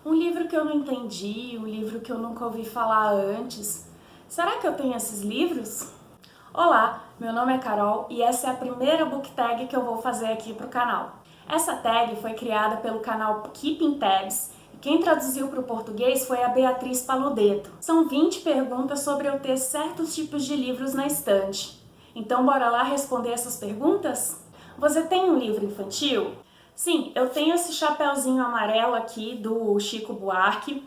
Um livro que eu não entendi, um livro que eu nunca ouvi falar antes. Será que eu tenho esses livros? Olá, meu nome é Carol e essa é a primeira book tag que eu vou fazer aqui para o canal. Essa tag foi criada pelo canal Keeping Tabs e quem traduziu para o português foi a Beatriz Paludeto. São 20 perguntas sobre eu ter certos tipos de livros na estante. Então bora lá responder essas perguntas? Você tem um livro infantil? Sim, eu tenho esse chapeuzinho amarelo aqui do Chico Buarque.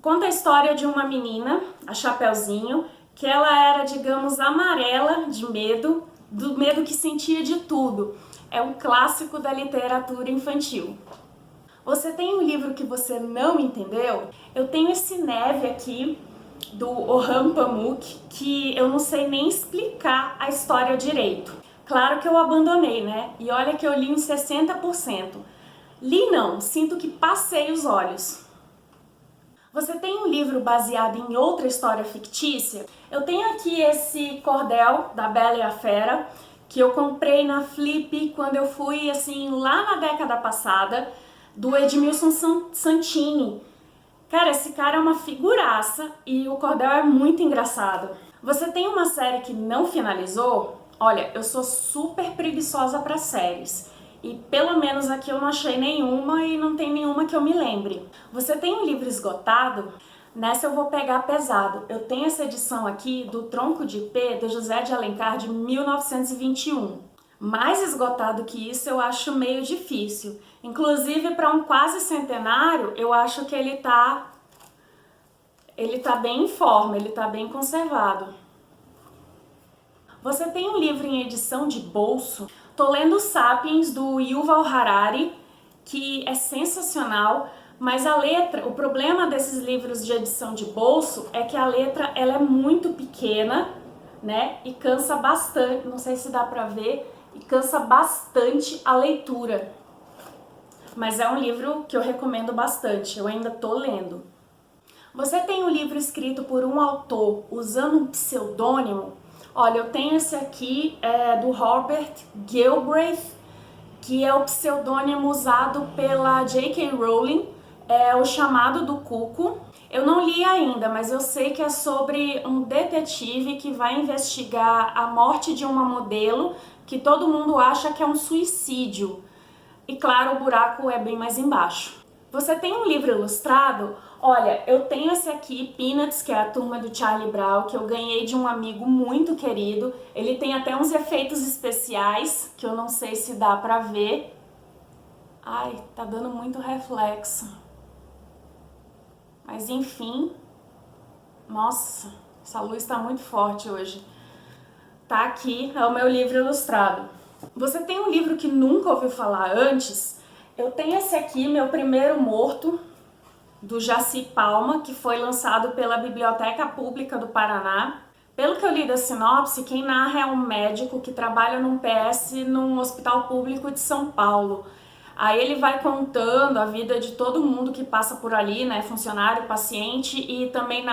Conta a história de uma menina, a Chapeuzinho, que ela era, digamos, amarela de medo, do medo que sentia de tudo. É um clássico da literatura infantil. Você tem um livro que você não entendeu? Eu tenho esse Neve aqui, do Orhan Pamuk, que eu não sei nem explicar a história direito. Claro que eu abandonei, né? E olha que eu li em 60%. Li não, sinto que passei os olhos. Você tem um livro baseado em outra história fictícia? Eu tenho aqui esse cordel da Bela e a Fera, que eu comprei na Flip quando eu fui, assim, lá na década passada, do Edmilson Santini. Cara, esse cara é uma figuraça e o cordel é muito engraçado. Você tem uma série que não finalizou? Olha, eu sou super preguiçosa para séries. E pelo menos aqui eu não achei nenhuma e não tem nenhuma que eu me lembre. Você tem um livro esgotado? Nessa eu vou pegar pesado. Eu tenho essa edição aqui do Tronco de Ipê, do José de Alencar, de 1921. Mais esgotado que isso eu acho meio difícil. Inclusive para um quase centenário, eu acho que ele tá bem em forma, ele tá bem conservado. Você tem um livro em edição de bolso? Tô lendo Sapiens, do Yuval Harari, que é sensacional, mas a letra, o problema desses livros de edição de bolso é que a letra ela é muito pequena, né? E cansa bastante, não sei se dá pra ver, e cansa bastante a leitura. Mas é um livro que eu recomendo bastante, eu ainda tô lendo. Você tem um livro escrito por um autor usando um pseudônimo? Olha, eu tenho esse aqui do Robert Galbraith, que é o pseudônimo usado pela J.K. Rowling, é O Chamado do Cuco. Eu não li ainda, mas eu sei que é sobre um detetive que vai investigar a morte de uma modelo que todo mundo acha que é um suicídio. E claro, o buraco é bem mais embaixo. Você tem um livro ilustrado? Olha, eu tenho esse aqui, Peanuts, que é a turma do Charlie Brown, que eu ganhei de um amigo muito querido. Ele tem até uns efeitos especiais, que eu não sei se dá pra ver. Ai, tá dando muito reflexo. Mas enfim, nossa, essa luz tá muito forte hoje. Tá aqui, é o meu livro ilustrado. Você tem um livro que nunca ouviu falar antes? Eu tenho esse aqui, Meu Primeiro Morto, do Jaci Palma, que foi lançado pela Biblioteca Pública do Paraná. Pelo que eu li da sinopse, quem narra é um médico que trabalha num PS num hospital público de São Paulo. Aí ele vai contando a vida de todo mundo que passa por ali, né, funcionário, paciente, e também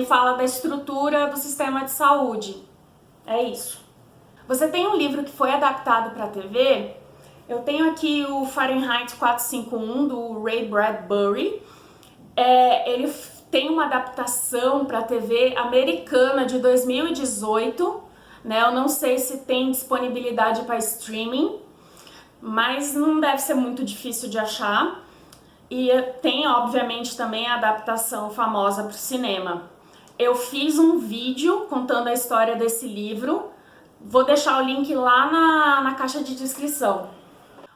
fala da estrutura do sistema de saúde. É isso. Você tem um livro que foi adaptado para a TV? Eu tenho aqui o Fahrenheit 451, do Ray Bradbury. Ele tem uma adaptação para a TV americana de 2018. Né? Eu não sei se tem disponibilidade para streaming, mas não deve ser muito difícil de achar. E tem, obviamente, também a adaptação famosa para o cinema. Eu fiz um vídeo contando a história desse livro. Vou deixar o link lá na caixa de descrição.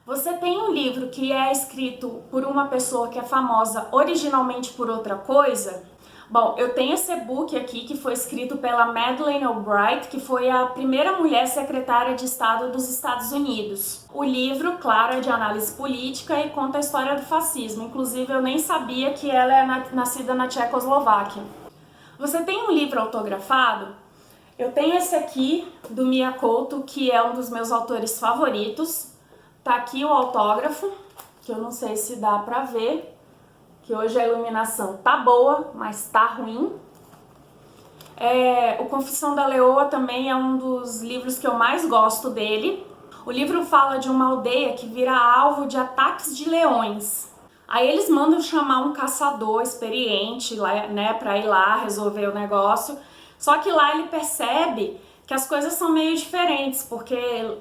Você tem um livro que é escrito por uma pessoa que é famosa originalmente por outra coisa? Bom, eu tenho esse e-book aqui que foi escrito pela Madeleine Albright, que foi a primeira mulher secretária de Estado dos Estados Unidos. O livro, claro, é de análise política e conta a história do fascismo. Inclusive, eu nem sabia que ela é nascida na Tchecoslováquia. Você tem um livro autografado? Eu tenho esse aqui, do Mia Couto, que é um dos meus autores favoritos. Tá aqui o autógrafo, que eu não sei se dá pra ver, que hoje a iluminação tá boa, mas tá ruim. O Confissão da Leoa também é um dos livros que eu mais gosto dele. O livro fala de uma aldeia que vira alvo de ataques de leões. Aí eles mandam chamar um caçador experiente lá, né, pra ir lá resolver o negócio. Só que lá ele percebe que as coisas são meio diferentes, porque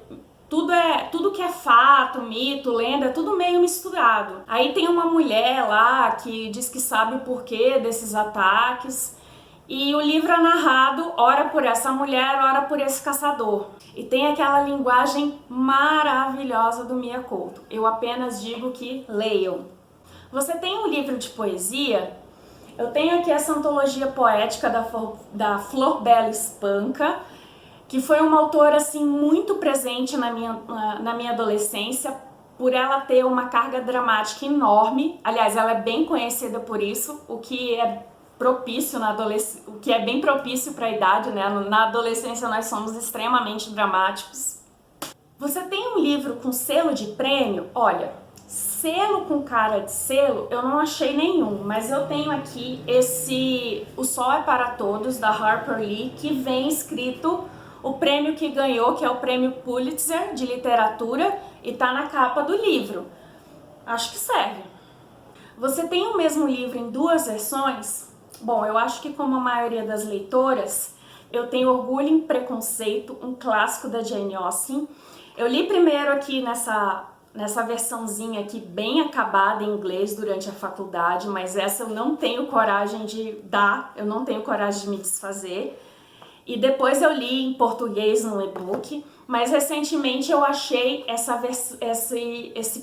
tudo que é fato, mito, lenda, é tudo meio misturado. Aí tem uma mulher lá que diz que sabe o porquê desses ataques. E o livro é narrado, ora por essa mulher, ora por esse caçador. E tem aquela linguagem maravilhosa do Mia Couto. Eu apenas digo que leiam. Você tem um livro de poesia? Eu tenho aqui essa antologia poética da Flor Bela Espanca, que foi uma autora assim muito presente na minha adolescência, por ela ter uma carga dramática enorme. Aliás, ela é bem conhecida por isso, o que é propício o que é bem propício para a idade, né? Na adolescência nós somos extremamente dramáticos. Você tem um livro com selo de prêmio? Olha, selo com cara de selo eu não achei nenhum, mas eu tenho aqui esse O Sol é para Todos, da Harper Lee, que vem escrito o prêmio que ganhou, que é o prêmio Pulitzer de literatura, e tá na capa do livro. Acho que serve. Você tem o mesmo livro em duas versões? Bom, eu acho que como a maioria das leitoras, eu tenho Orgulho e Preconceito, um clássico da Jane Austen. Eu li primeiro aqui nessa versãozinha aqui bem acabada em inglês durante a faculdade, mas essa eu não tenho coragem de dar, eu não tenho coragem de me desfazer. E depois eu li em português no e-book, mas recentemente eu achei esse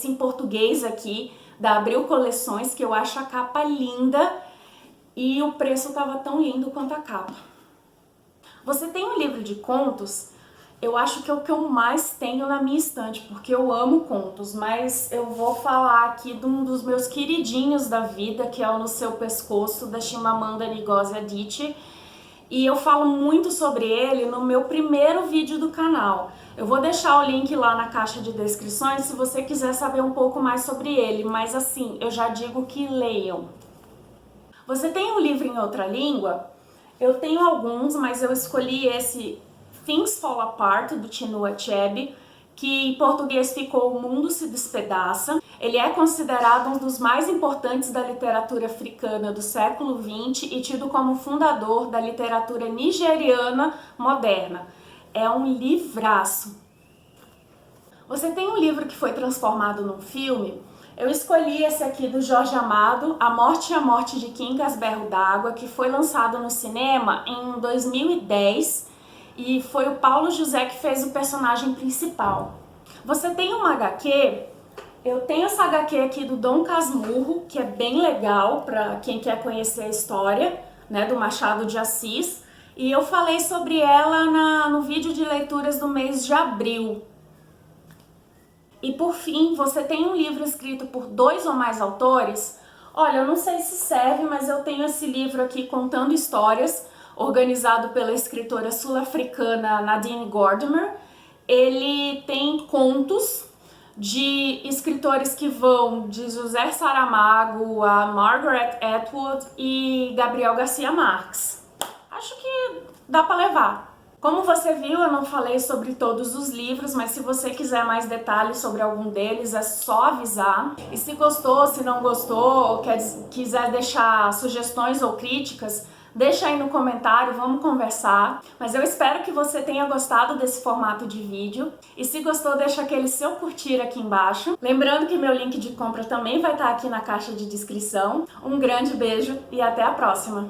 em português aqui, da Abril Coleções, que eu acho a capa linda e o preço estava tão lindo quanto a capa. Você tem um livro de contos? Eu acho que é o que eu mais tenho na minha estante, porque eu amo contos, mas eu vou falar aqui de um dos meus queridinhos da vida, que é o No Seu Pescoço, da Chimamanda Ngozi Adichie. E eu falo muito sobre ele no meu primeiro vídeo do canal. Eu vou deixar o link lá na caixa de descrições se você quiser saber um pouco mais sobre ele, mas assim, eu já digo que leiam. Você tem um livro em outra língua? Eu tenho alguns, mas eu escolhi esse Things Fall Apart, do Chinua Achebe, que em português ficou O Mundo se Despedaça. Ele é considerado um dos mais importantes da literatura africana do século XX e tido como fundador da literatura nigeriana moderna. É um livraço. Você tem um livro que foi transformado num filme? Eu escolhi esse aqui do Jorge Amado, A Morte e a Morte de Quincas Berro d'Água, que foi lançado no cinema em 2010 e foi o Paulo José que fez o personagem principal. Você tem uma HQ? Eu tenho essa HQ aqui do Dom Casmurro, que é bem legal para quem quer conhecer a história, né, do Machado de Assis, e eu falei sobre ela no vídeo de leituras do mês de abril. E por fim, você tem um livro escrito por 2 ou mais autores? Olha, eu não sei se serve, mas eu tenho esse livro aqui contando histórias, organizado pela escritora sul-africana Nadine Gordimer. Ele tem contos de escritores que vão de José Saramago a Margaret Atwood e Gabriel Garcia Marques. Acho que dá para levar. Como você viu, eu não falei sobre todos os livros, mas se você quiser mais detalhes sobre algum deles, é só avisar. E se gostou, se não gostou, ou quiser deixar sugestões ou críticas, deixa aí no comentário, vamos conversar. Mas eu espero que você tenha gostado desse formato de vídeo. E se gostou, deixa aquele seu curtir aqui embaixo. Lembrando que meu link de compra também vai estar aqui na caixa de descrição. Um grande beijo e até a próxima!